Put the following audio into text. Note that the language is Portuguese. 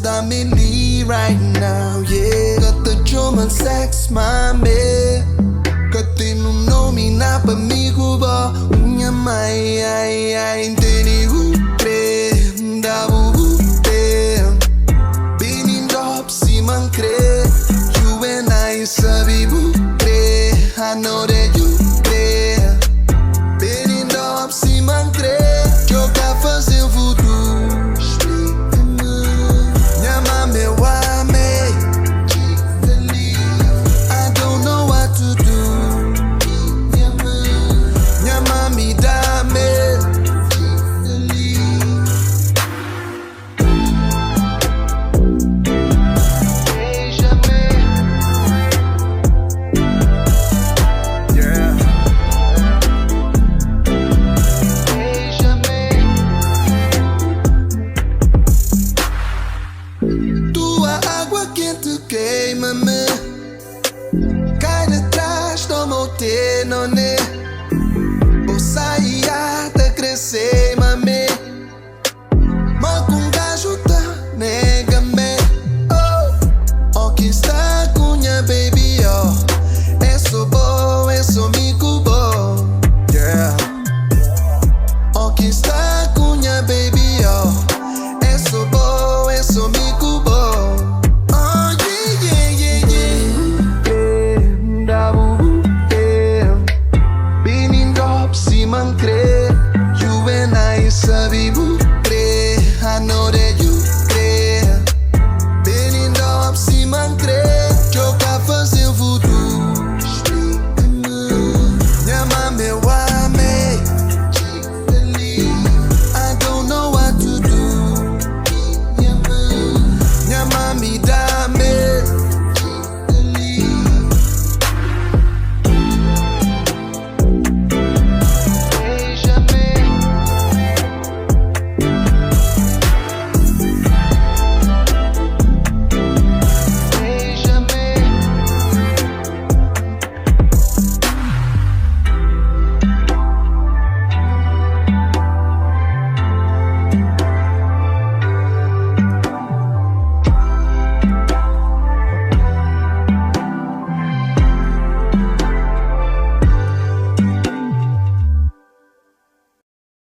just me right now, yeah. Got the German sex, mami. Got the no nome na pa mi cuba. Unha mai, ai, inteni upre. Da upre. Benin dop si man cre. You and I sabi upre. I know that you cre. Benin dop si man cre. Joga fazer o voodoo. Me why me? I don't know what to do. Minha mami dá-me. Beija-me. Yeah. Beija-me. Tua água quente queima-me. Cai de trás do meu tenone. O saia de crescer, mami. Mas com gajo tá nega-me. Oh, que está cunha, baby, oh. Eso bo, eso mi cubo. Yeah. Oh, que está cunha, baby, oh. Eso bo, eso mi cubo. Man cre, you and I sabi cre. I know that